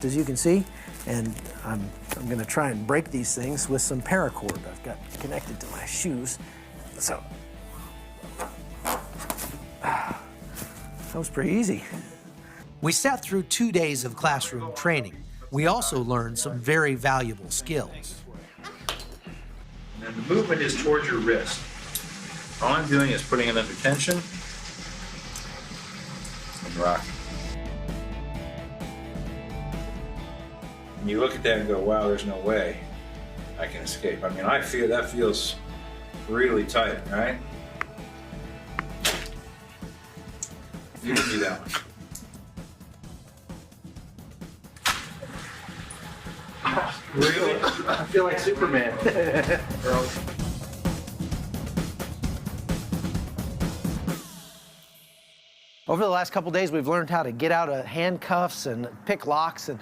as you can see, and I'm going to try and break these things with some paracord I've got connected to my shoes. So that was pretty easy. We sat through 2 days of classroom training. We also learned some very valuable skills. And the movement is towards your wrist. All I'm doing is putting it under tension and rocking. And you look at that and go, wow, there's no way I can escape. I mean, I feel that feels really tight, right? You can do that one. Really? I feel like Superman. Over the last couple days, we've learned how to get out of handcuffs and pick locks, and